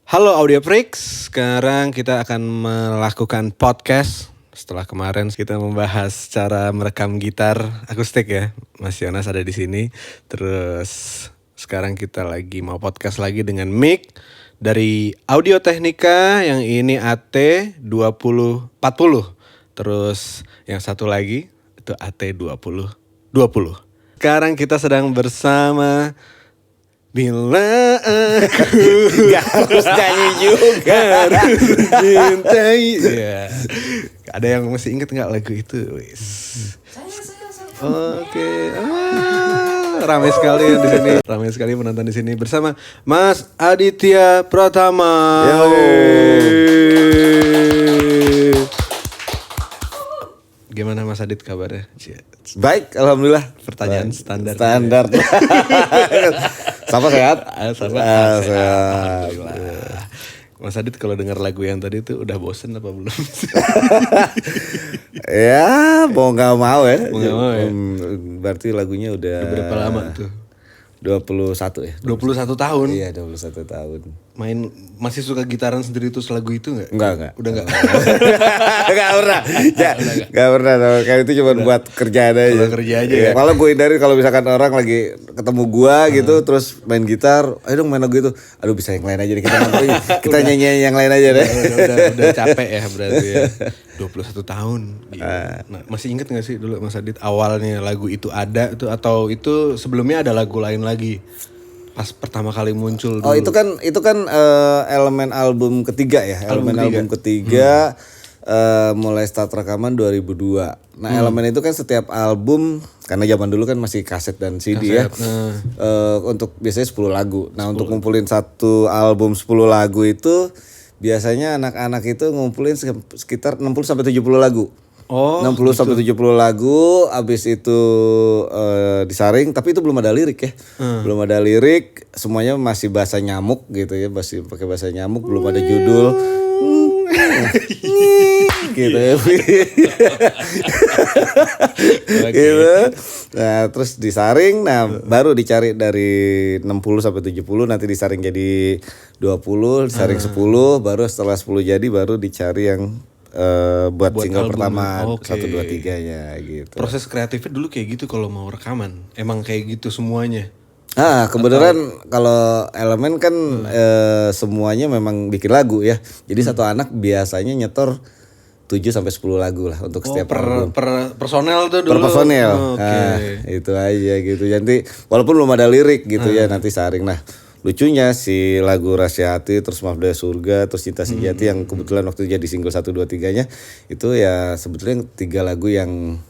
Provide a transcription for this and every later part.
Halo Audio Freaks, sekarang kita akan melakukan podcast. Setelah kemarin kita membahas cara merekam gitar akustik ya, Mas Yonas ada di sini. Terus sekarang kita lagi mau podcast lagi dengan mic dari Audio Technica, yang ini AT2040. Terus yang satu lagi itu AT2020. Sekarang kita sedang bersama Bila aku gak harus nyanyi juga cintai. Ya. Ada yang masih inget gak lagu itu? Oke. Ramai sekali di sini. Ramai sekali penonton di sini bersama Mas Aditya Pratama. Gimana Mas Adit kabarnya? Baik, alhamdulillah. Pertanyaan standar. Sama sehat? Sama sehat. Mas Adit kalau dengar lagu yang tadi tuh udah bosen apa belum? Ya, mau gak mau ya. Mau gak mau ya. Berarti lagunya udah berapa lama tuh? 21 ya. 21 tahun? Iya, 21 tahun. Masih suka gitaran sendiri terus lagu itu gak? Enggak. Udah gak? Gak pernah. Gak pernah. Kayak itu cuma buat kerjaan aja. Buat kerja aja ya. Malah gue hindari kalau misalkan orang lagi ketemu gua gitu terus main gitar, ayo dong main lagu itu. Aduh, bisa yang lain aja deh, kita nyanyi yang lain aja deh. Udah capek ya berarti ya. 21 tahun. Nah, masih inget gak sih dulu Mas Adit awalnya lagu itu ada tuh, atau itu sebelumnya ada lagu lain lagi? Pas pertama kali muncul dulu. Oh, itu kan elemen album ketiga ya. Album ketiga mulai start rekaman 2002. Nah, elemen itu kan setiap album, karena zaman dulu kan masih kaset dan CD ya. Untuk biasanya 10 lagu. Nah, untuk ngumpulin satu album 10 lagu itu biasanya anak-anak itu ngumpulin sekitar 60 sampai 70 lagu. Oh, 60 sampai 70 lagu, abis itu disaring, tapi itu belum ada lirik ya. Belum ada lirik, semuanya masih bahasa nyamuk gitu ya, masih pakai bahasa nyamuk, belum ada judul. Gitu ya. Gitu. Nah, terus disaring, baru dicari dari 60 sampai 70, nanti disaring jadi 20, disaring 10, baru setelah 10 jadi baru dicari yang buat single pertama 1, 2, 3-nya gitu. Proses kreatifnya dulu kayak gitu kalau mau rekaman? Emang kayak gitu semuanya? Kebetulan kalau elemen kan semuanya memang bikin lagu ya. Jadi satu anak biasanya nyetor 7 sampai 10 lagu lah untuk setiap album. Per personel tuh dulu. Per personel. Itu aja gitu. Jadi walaupun belum ada lirik gitu ya, nanti saring. Nah, lucunya si lagu Rahasia Hati, terus Maaf Daya Surga, terus Cinta Sejati yang kebetulan waktu itu jadi single 1, 2, 3-nya itu ya sebetulnya 3 lagu yang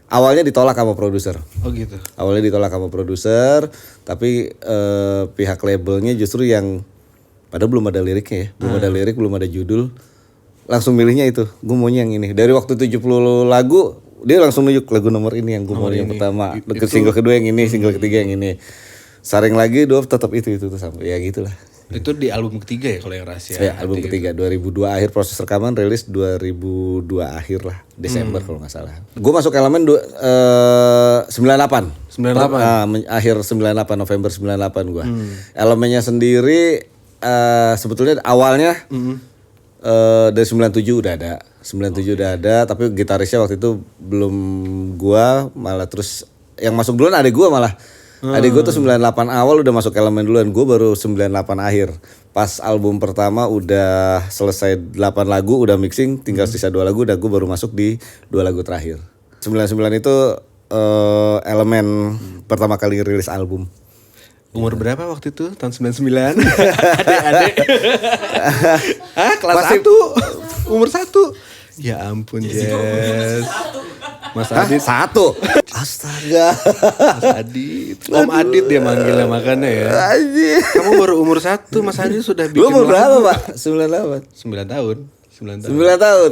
awalnya ditolak sama produser. Oh gitu. Awalnya ditolak sama produser, tapi pihak labelnya justru yang padahal belum ada liriknya ya, belum ada lirik, belum ada judul, langsung milihnya itu. Gue maunya yang ini. Dari waktu 70 lagu, dia langsung nunjuk lagu nomor ini yang gue mau yang pertama. Single kedua yang ini, single ketiga yang ini. Saring lagi, tetap itu sampai ya gitulah. Itu di album ketiga ya kalau yang Rahasia? Ya, album ketiga 2002 akhir, proses rekaman, rilis 2002 akhir lah, Desember kalau nggak salah. Gue masuk elemen 98. 98. Akhir 98, November 98 gue. Elemennya sendiri sebetulnya awalnya dari 97 udah ada. 97 udah ada, tapi gitarisnya waktu itu belum gua, malah terus yang masuk duluan adek gua malah. Adik gue tuh 98 awal udah masuk elemen duluan, gue baru 98 akhir. Pas album pertama udah selesai 8 lagu, udah mixing, tinggal sisa 2 lagu, udah gue baru masuk di 2 lagu terakhir. 99 itu elemen pertama kali rilis album. Umur berapa waktu itu? Tahun 99? Adik-adik. Kelas 1? Umur 1? Ya ampun, Jess. Mas Adit 1. Astaga. Mas Adit. Om Adit dia manggilnya makanya ya. Anjir. Kamu baru umur 1, Mas Adit sudah bikin lagu. Lu umur berapa, Pak? 98. 9 tahun. 9 tahun.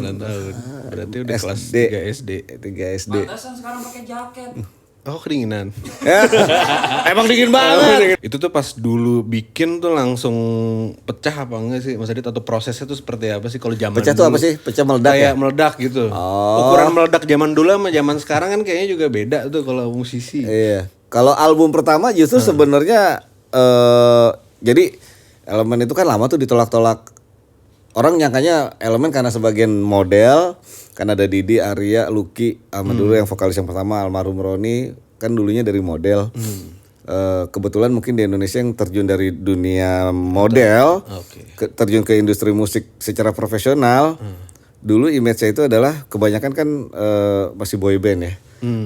Berarti udah kelas 3 SD. 3 SD. Pantesan sekarang pakai jaket. Oh, kedinginan. Emang dingin banget. Itu tuh pas dulu bikin tuh langsung pecah apa enggak sih Mas Adit, atau prosesnya tuh seperti apa sih kalau zaman Pecah dulu? tuh apa sih? Pecah meledak Kayak ya? meledak gitu. Ukuran meledak zaman dulu sama zaman sekarang kan kayaknya juga beda tuh kalau musisi. Iya. Kalau album pertama justru sebenarnya jadi Elemen itu kan lama tuh ditolak-tolak. Orang nyangkanya Elemen karena sebagian model, kan ada Didi, Arya, Lucky, sama dulu yang vokalis yang pertama almarhum Roni kan dulunya dari model. Kebetulan mungkin di Indonesia yang terjun dari dunia model, terjun ke industri musik secara profesional. Dulu image-nya itu adalah kebanyakan kan masih boy band ya.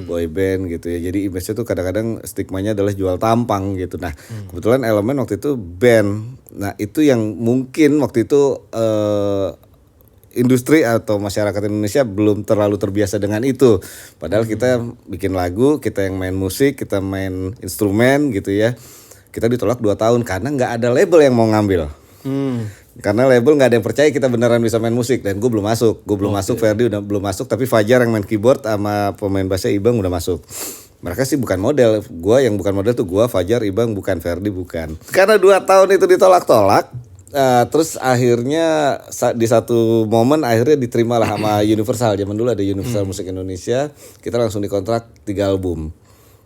Boy band gitu ya. Jadi image-nya tuh kadang-kadang stigmanya adalah jual tampang gitu. Nah, kebetulan Elemen waktu itu band. Nah, itu yang mungkin waktu itu industri atau masyarakat Indonesia belum terlalu terbiasa dengan itu. Padahal kita bikin lagu, kita yang main musik, kita main instrumen gitu ya. Kita ditolak 2 tahun karena nggak ada label yang mau ngambil. Karena label nggak ada yang percaya kita beneran bisa main musik, dan gue belum masuk. Ferdi udah belum masuk, tapi Fajar yang main keyboard sama pemain bassnya Ibang udah masuk. Mereka sih bukan model, gue yang bukan model tuh gue, Fajar, Ibang, bukan Ferdi, bukan. Karena 2 tahun itu ditolak-tolak, terus akhirnya di satu momen akhirnya diterima lah sama Universal. Zaman dulu ada Universal Musik Indonesia, kita langsung dikontrak 3 album.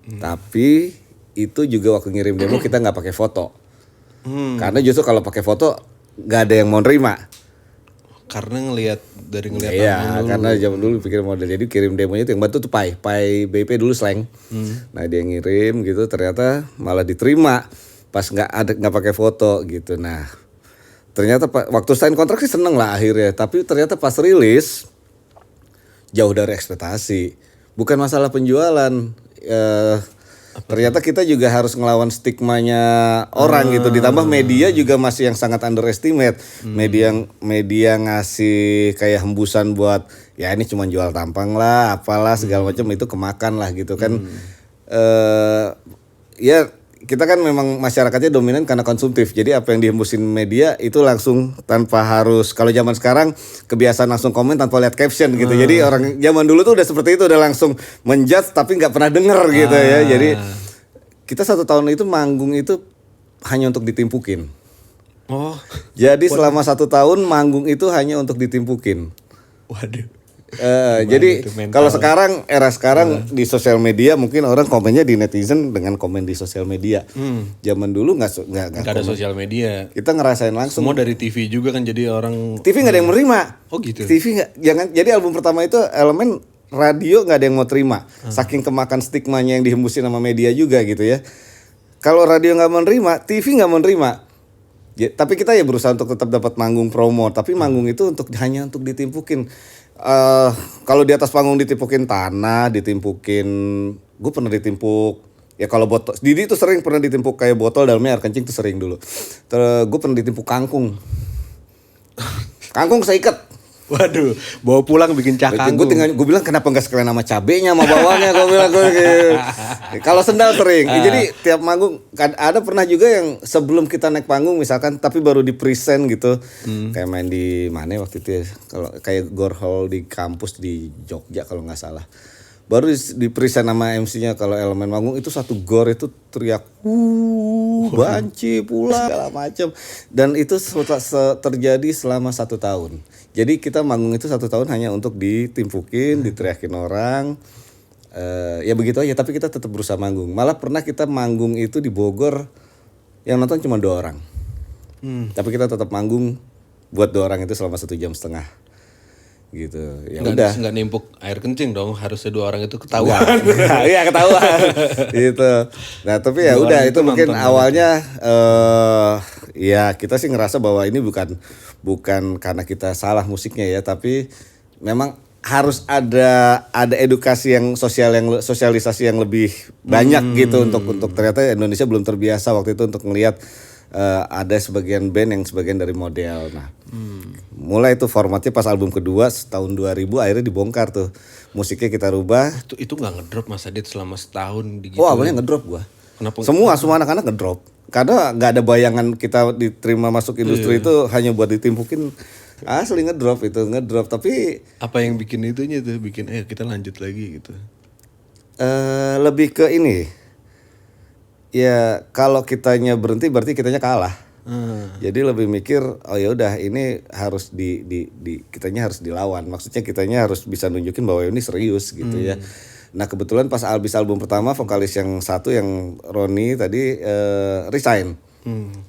Tapi itu juga waktu ngirim demo kita nggak pakai foto, karena justru kalau pakai foto nggak ada yang mau nerima. Karena ngelihat Iya, karena zaman dulu pikir model. Jadi kirim demonya itu yang bantu tuh Pai BP dulu slang. Nah dia ngirim gitu, ternyata malah diterima pas nggak pakai foto gitu. Nah ternyata waktu sign kontrak sih seneng lah akhirnya, tapi ternyata pas rilis jauh dari ekspektasi. Bukan masalah penjualan. Ternyata kita juga harus ngelawan stigmanya orang gitu. Ditambah media juga masih yang sangat underestimate. Media ngasih kayak hembusan buat ya ini cuma jual tampang lah, apalah segala macam, itu kemakan lah gitu kan. Ya kita kan memang masyarakatnya dominan karena konsumtif. Jadi apa yang dihembusin media itu langsung tanpa harus, kalau zaman sekarang kebiasaan langsung komen tanpa lihat caption gitu. Jadi orang zaman dulu tuh udah seperti itu, udah langsung menjudge tapi nggak pernah denger gitu ya. Jadi kita 1 tahun itu manggung itu hanya untuk ditimpukin. Jadi selama 1 tahun manggung itu hanya untuk ditimpukin. Waduh. Jadi kalau sekarang, era sekarang di sosial media mungkin orang komennya di netizen dengan komen di sosial media. Zaman dulu nggak ada sosial media. Kita ngerasain langsung. Semua dari TV juga kan, jadi orang TV nggak ada yang menerima. Oh gitu. TV nggak, jangan. Jadi album pertama itu Elemen, radio nggak ada yang mau terima. Saking kemakan stigmanya yang dihembusin sama media juga gitu ya. Kalau radio nggak menerima, TV nggak menerima. Ya, tapi kita ya berusaha untuk tetap dapat manggung promo. Tapi manggung itu hanya untuk ditimpukin. Kalau di atas panggung ditimpukin tanah, gue pernah ditimpuk. Ya kalau botol, Didi tuh sering pernah ditimpuk kayak botol dalamnya air kencing tuh sering dulu. Terus gue pernah ditimpuk kangkung. Kangkung seikat. Waduh, bawa pulang bikin cakanggung. Gue bilang kenapa nggak sekalian sama cabenya sama bawangnya, gue bilang Kalau sendal sering. Jadi tiap manggung ada pernah juga yang sebelum kita naik panggung misalkan, tapi baru di present gitu. Kayak main di mana waktu itu ya? Kalau kayak Gor Hall di kampus di Jogja kalau nggak salah. Baru di present nama MC-nya. Kalau Elemen manggung itu satu gor itu teriak banci pulang segala macam, dan itu terjadi selama 1 tahun. Jadi kita manggung itu 1 tahun hanya untuk ditimpukin, diteriakin orang, ya begitu aja. Tapi kita tetap berusaha manggung. Malah pernah kita manggung itu di Bogor yang nonton cuma 2 orang, tapi kita tetap manggung buat 2 orang itu selama 1,5 jam gitu. Ya udah. Nggak nimpuk air kencing dong, harusnya 2 orang itu ketahuan. Iya ketahuan. Gitu. Nah tapi ya udah, itu mungkin awalnya ya kita sih ngerasa bahwa ini bukan karena kita salah musiknya ya, tapi memang harus ada edukasi yang sosialisasi yang lebih banyak gitu untuk ternyata Indonesia belum terbiasa waktu itu untuk ngelihat ada sebagian band yang sebagian dari model. Nah, mulai itu formatnya pas album kedua tahun 2000 akhirnya dibongkar tuh. Musiknya kita rubah. Itu nggak ngedrop Mas Adit selama setahun gitu. Oh, awalnya ngedrop gua. Kenapa? Semua anak-anak ngedrop. Karena nggak ada bayangan kita diterima masuk industri itu hanya buat ditimpukin. Asli ngedrop. Tapi apa yang bikin itunya tuh, bikin kita lanjut lagi gitu. Lebih ke ini. Ya kalau kitanya berhenti berarti kitanya kalah. Jadi lebih mikir ya udah ini harus kitanya harus dilawan. Maksudnya kitanya harus bisa nunjukin bahwa ini serius gitu ya. Nah kebetulan pas album pertama vokalis yang satu yang Roni tadi resign.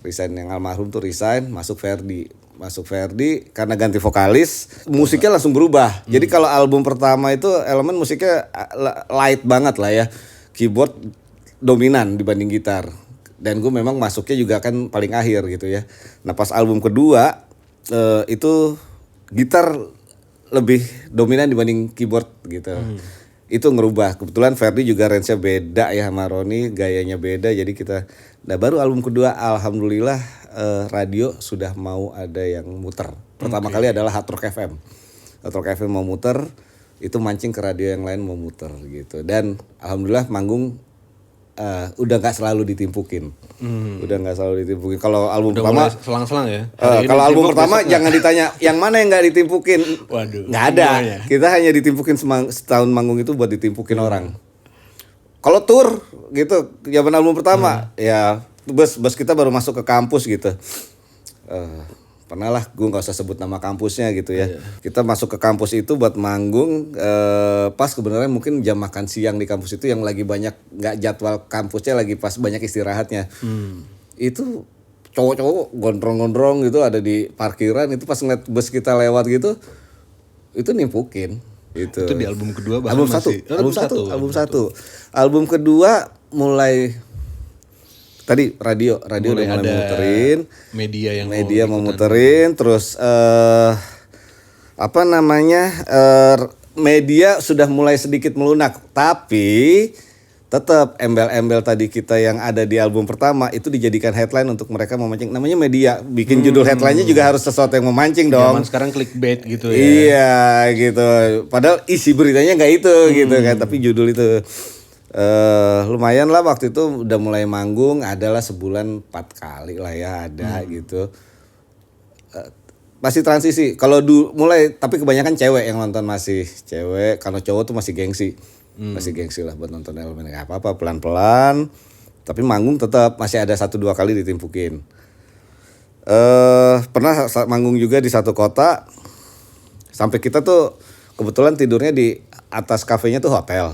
Resign yang almarhum tuh resign, masuk Ferdi karena ganti vokalis, musiknya langsung berubah. Jadi kalau album pertama itu elemen musiknya light banget lah ya, keyboard dominan dibanding gitar. Dan gue memang masuknya juga kan paling akhir gitu ya. Nah pas album kedua itu gitar lebih dominan dibanding keyboard gitu. Itu ngerubah. Kebetulan Ferdi juga range-nya beda ya sama Roni, gayanya beda. Jadi kita, nah baru album kedua alhamdulillah radio sudah mau ada yang muter. Pertama kali adalah Hard Rock FM. Hard Rock FM mau muter, itu mancing ke radio yang lain mau muter gitu. Dan alhamdulillah manggung udah nggak selalu ditimpukin. Kalau album Udah pertama mulai selang-selang ya. kalau album pertama jangan ditanya yang mana yang nggak ditimpukin. Waduh. Nggak ada. Semuanya. Kita hanya ditimpukin setahun manggung itu buat ditimpukin orang. Kalau tour gitu, zaman album pertama ya bus kita baru masuk ke kampus gitu. Pernah lah, gue nggak usah sebut nama kampusnya gitu ya. Kita masuk ke kampus itu buat manggung, pas kebenaran mungkin jam makan siang di kampus itu yang lagi banyak, nggak jadwal kampusnya lagi pas banyak istirahatnya. Itu cowok-cowok gondrong-gondrong gitu ada di parkiran, itu pas ngeliat bus kita lewat gitu, itu nimpukin. Itu di album kedua bahkan album masih. album satu. Album kedua mulai tadi radio udah mulai ada muterin, media mau muterin, terus media sudah mulai sedikit melunak, tapi tetap embel-embel tadi kita yang ada di album pertama itu dijadikan headline untuk mereka memancing. Namanya media, bikin judul headline-nya juga harus sesuatu yang memancing dong. Zaman sekarang clickbait gitu ya. Iya gitu. Padahal isi beritanya nggak itu gitu kan, tapi judul itu. Lumayan lah waktu itu udah mulai manggung, adalah sebulan 4 kali lah ya ada gitu. Masih transisi. Kalau mulai, tapi kebanyakan cewek yang nonton, masih cewek. Kalau cowok tuh masih gengsi. Masih gengsi lah buat nonton elemen. Gak apa-apa, pelan-pelan. Tapi manggung tetap masih ada 1-2 kali ditimpukin. Pernah manggung juga di satu kota. Sampai kita tuh kebetulan tidurnya di atas kafenya tuh hotel.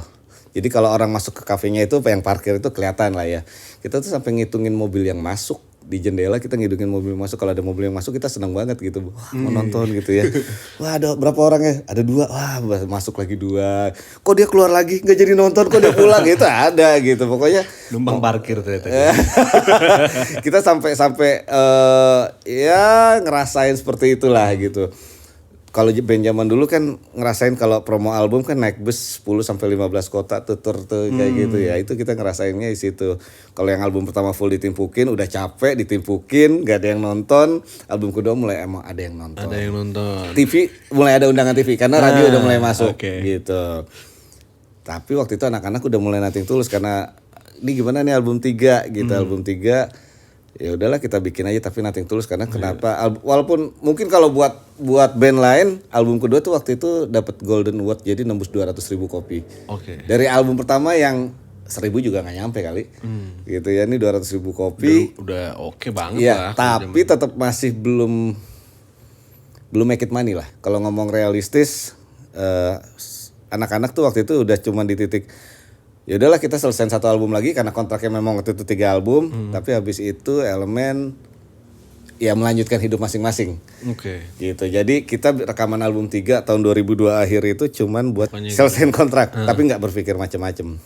Jadi kalau orang masuk ke kafenya itu yang parkir itu kelihatan lah ya. Kita tuh sampai ngitungin mobil yang masuk di jendela, kita ngitungin mobil yang masuk. Kalau ada mobil yang masuk kita seneng banget gitu. Wah, mau nonton gitu ya. Wah, ada berapa orangnya? Ada 2. Wah, masuk lagi 2. Kok dia keluar lagi? Nggak jadi nonton, kok dia pulang? Gitu ada gitu. Pokoknya Numpang parkir ternyata. kita sampai ya ngerasain seperti itulah gitu. Kalau band zaman dulu kan ngerasain kalau promo album kan naik bus 10 sampai 15 kota tutur tuh kayak gitu ya. Itu kita ngerasainnya di situ. Kalau yang album pertama full ditimpukin, udah capek ditimpukin, gak ada yang nonton. Album kedua mulai emang ada yang nonton. Ada yang nonton. TV mulai ada undangan TV karena radio udah mulai masuk gitu. Tapi waktu itu anak-anak udah mulai nothing tulus karena ini gimana nih album 3 gitu. Album 3 ya udahlah kita bikin aja tapi nothing tulus karena kenapa walaupun mungkin kalau buat band lain album kedua tuh waktu itu dapat Golden Award jadi nembus 200.000 kopi. Dari album pertama yang 1.000 juga nggak nyampe kali. Gitu ya, ini 200.000 kopi. Udah oke banget ya, lah. Tapi tetap masih belum make it money lah. Kalau ngomong realistis anak-anak tuh waktu itu udah cuma di titik ya udahlah kita selesaiin 1 album lagi karena kontraknya memang waktu itu 3 album, tapi habis itu elemen ya melanjutkan hidup masing-masing. Gitu. Jadi kita rekaman album 3 tahun 2002 akhir itu cuman buat selesaiin kontrak, tapi nggak berpikir macam-macam.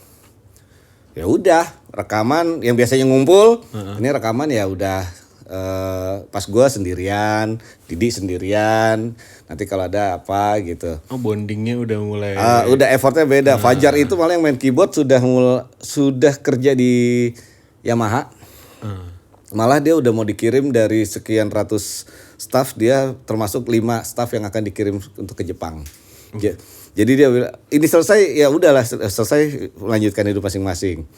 Ya udah, rekaman yang biasanya ngumpul, ini rekaman ya udah pas gue sendirian, Didi sendirian, nanti kalau ada apa gitu. Bondingnya udah mulai. Udah effortnya beda. Fajar itu malah yang main keyboard sudah kerja di Yamaha. Malah dia udah mau dikirim dari sekian ratus staff, dia termasuk 5 staff yang akan dikirim untuk ke Jepang. Jadi dia bilang ini selesai ya udahlah selesai, lanjutkan hidup masing-masing.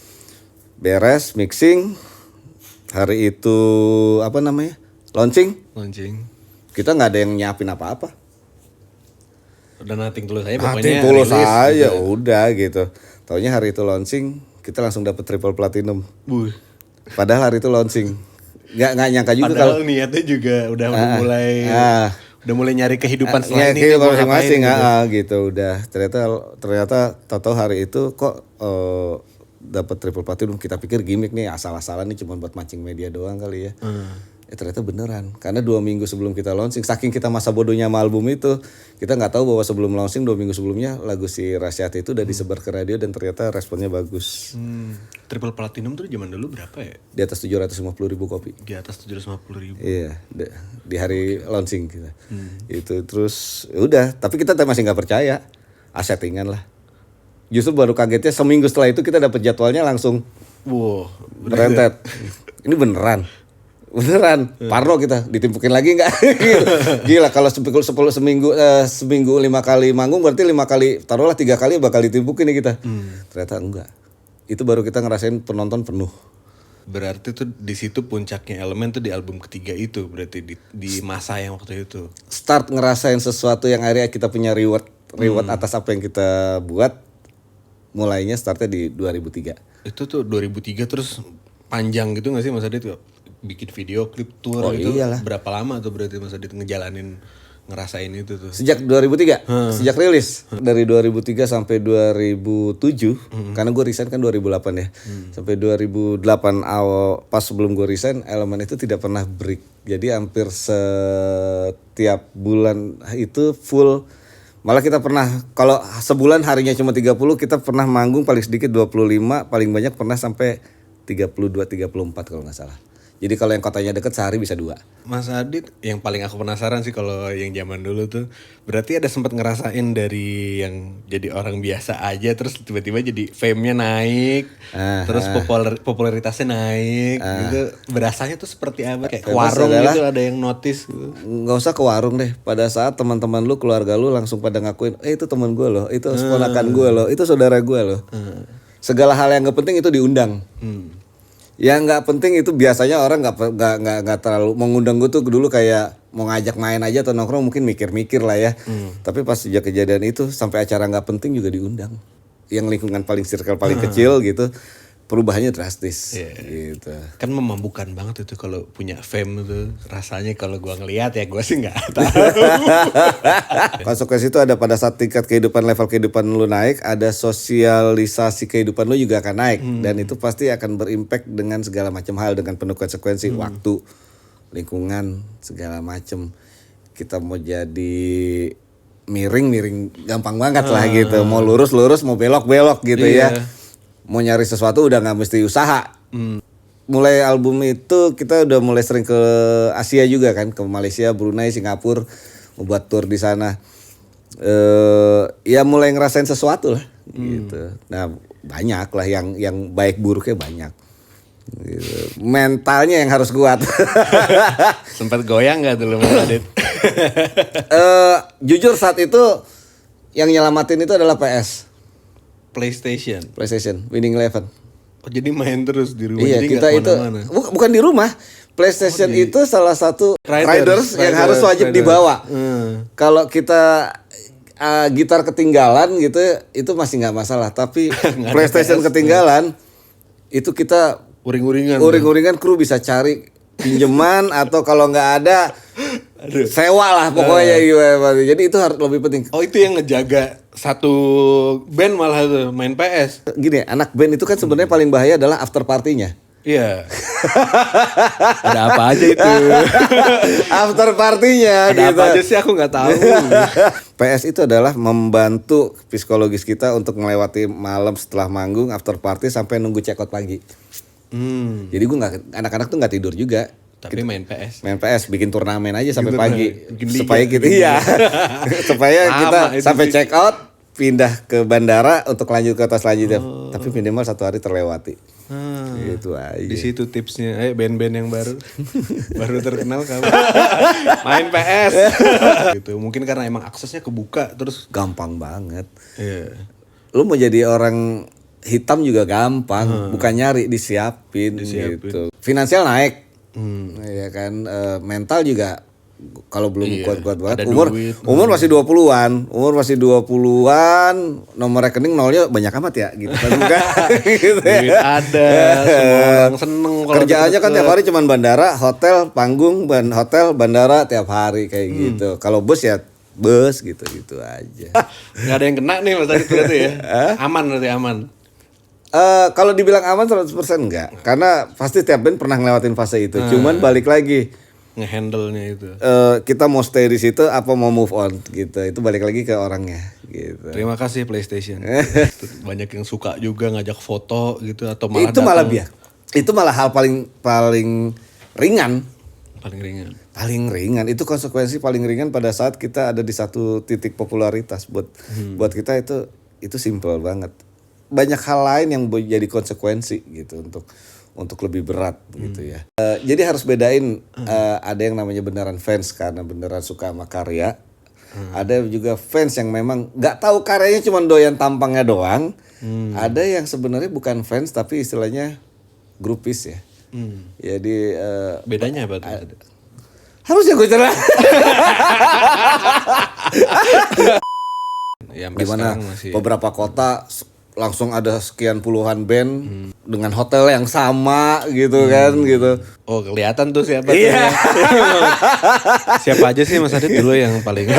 Beres mixing. Hari itu launching. Kita nggak ada yang nyiapin apa-apa. Udah nothing tulus aja pokoknya. Nothing tulus aja gitu. Udah gitu. Taunya hari itu launching kita langsung dapat triple platinum. Padahal hari itu launching. Nggak nyangka juga kalau niatnya juga udah mulai nyari kehidupan setelah ini. Kehidupan masing-masing gitu udah. Ternyata tahu hari itu kok dapat triple platinum, kita pikir gimmick nih, asal-asalan nih cuma buat mancing media doang kali ya. Ternyata beneran, karena 2 minggu sebelum kita launching, saking kita masa bodohnya sama album itu, kita nggak tahu bahwa sebelum launching 2 minggu sebelumnya lagu si Rasya Hati itu udah disebar ke radio dan ternyata responnya bagus. Triple platinum tuh zaman dulu berapa ya? Di atas 750.000 kopi. Di atas 750.000. Iya, di hari launching kita. Itu terus udah, tapi kita masih nggak percaya, settingan lah. Justru baru kagetnya seminggu setelah itu kita dapat jadwalnya langsung berentet. Ini beneran. Parno kita ditimpukin lagi nggak? Gila, kalau seminggu 5 kali manggung berarti 5 kali, taruhlah 3 kali bakal ditimpukin nih kita. Ternyata enggak. Itu baru kita ngerasain penonton penuh. Berarti tuh di situ puncaknya Elemen tuh di album ketiga itu, berarti di masa yang waktu itu. Start ngerasain sesuatu yang akhirnya kita punya reward atas apa yang kita buat. Mulainya startnya di 2003. Itu tuh 2003 terus panjang gitu gak sih Mas Adit? Bikin video klip tour itu iyalah. Berapa lama tuh berarti Mas Adit ngejalanin ngerasain itu tuh? Sejak 2003, sejak rilis. Dari 2003 sampai 2007, karena gue resign kan 2008 ya. Sampai 2008 awal, pas sebelum gue resign, Elemen itu tidak pernah break. Jadi hampir setiap bulan itu full. Malah kita pernah, kalau sebulan harinya cuma 30, kita pernah manggung paling sedikit 25, paling banyak pernah sampai 32, 34 kalau gak salah. Jadi kalau yang kotanya deket sehari bisa 2. Mas Adit, yang paling aku penasaran sih kalau yang zaman dulu tuh, berarti ada sempat ngerasain dari yang jadi orang biasa aja terus tiba-tiba jadi fame-nya naik, terus popularitasnya naik, gitu. Berasanya tuh seperti apa? Kayak ke warung gitu ada yang notice gitu. Nggak usah ke warung deh. Pada saat teman-teman lu, keluarga lu langsung pada ngakuin, itu teman gue loh, itu ponakan gue loh, itu saudara gue loh. Segala hal yang gak penting itu diundang. Yang nggak penting itu biasanya orang nggak terlalu mengundang gue tuh dulu, kayak mau ngajak main aja atau nongkrong mungkin mikir-mikir lah ya. Tapi pas sejak kejadian itu sampai acara nggak penting juga diundang. Yang lingkungan paling circle paling kecil gitu, perubahannya drastis. Gitu. Kan memampukan banget itu kalau punya fame itu rasanya. Kalau gua ngelihat ya gua sih nggak tahu. Konsekuensi itu ada pada saat tingkat kehidupan, level kehidupan lu naik, ada sosialisasi kehidupan lu juga akan naik. Dan itu pasti akan berimpact dengan segala macam hal, dengan penuh konsekuensi, waktu, lingkungan, segala macam. Kita mau jadi miring gampang banget lah gitu. Mau lurus mau belok gitu ya. Mau nyari sesuatu udah nggak mesti usaha. Mulai album itu kita udah mulai sering ke Asia juga kan, ke Malaysia, Brunei, Singapura, membuat tour di sana. Ya mulai ngerasain sesuatu lah gitu. Nah banyak lah yang baik buruknya banyak. Gitu. Mentalnya yang harus kuat. Sempat goyang nggak dulu Mas Adit? Jujur saat itu yang nyelamatin itu adalah PlayStation, Winning Eleven. Oh jadi main terus di rumah? Iya, jadi kita itu bukan di rumah. PlayStation itu salah satu riders yang harus wajib dibawa. Kalau kita gitar ketinggalan gitu, itu masih nggak masalah. Tapi PlayStation ketinggalan, itu kita uring-uringan kru bisa cari pinjaman atau kalau nggak ada sewa lah pokoknya gitu. Jadi itu harus lebih penting. Oh itu yang ngejaga satu band malah tuh main PS. Gini, anak band itu kan sebenarnya paling bahaya adalah after partinya. Iya. Ada apa aja itu? After partinya. Ada apa aja sih aku nggak tahu. PS itu adalah membantu psikologis kita untuk melewati malam setelah manggung, after party sampai nunggu check out pagi. Jadi anak-anak tuh nggak tidur juga. Tapi main PS, bikin turnamen aja sampai pagi, supaya kita supaya kita sampai check out, pindah ke bandara untuk lanjut ke atas selanjutnya. Tapi minimal 1 hari terlewati. Gitu aja. Di situ tipsnya, band-band yang baru terkenal kamu main PS. Gitu. Mungkin karena emang aksesnya kebuka terus gampang banget. Iya. Lu mau jadi orang hitam juga gampang, bukan nyari disiapin. Gitu. Finansial naik. Ya kan, mental juga kalau belum kuat-kuat banget. Umur masih 20-an. Nomor rekening nolnya banyak amat ya gitu kan. Gitu ya. Duit ada, semua orang seneng. Kerjaannya kan tiap hari cuman bandara, hotel, panggung, hotel, bandara tiap hari kayak gitu. Kalau bus ya bus gitu aja. Gak ada yang kena nih Mas Adit berarti ya. Aman. Kalau dibilang aman 100% enggak. Karena pasti tiap band pernah ngelewatin fase itu. Cuman balik lagi ngehandle-nya itu. Kita mau stay di situ apa mau move on gitu. Itu balik lagi ke orangnya gitu. Terima kasih PlayStation. Banyak yang suka juga ngajak foto gitu atau malah Itu malah itu malah hal paling ringan. Paling ringan itu konsekuensi paling ringan pada saat kita ada di satu titik popularitas buat kita itu simple banget. Banyak hal lain yang jadi konsekuensi gitu untuk lebih berat gitu ya. Jadi harus bedain ada yang namanya beneran fans karena beneran suka sama karya. Ada juga fans yang memang nggak tahu karyanya cuma doyan tampangnya doang. Ada yang sebenarnya bukan fans tapi istilahnya grupis ya. Jadi bedanya apa tuh? Harusnya gue cerah. Ya, Gimana beberapa kota langsung ada sekian puluhan band dengan hotel yang sama gitu kan gitu. Oh, kelihatan tuh siapa tuh ya. Siapa aja sih Mas Adit dulu yang paling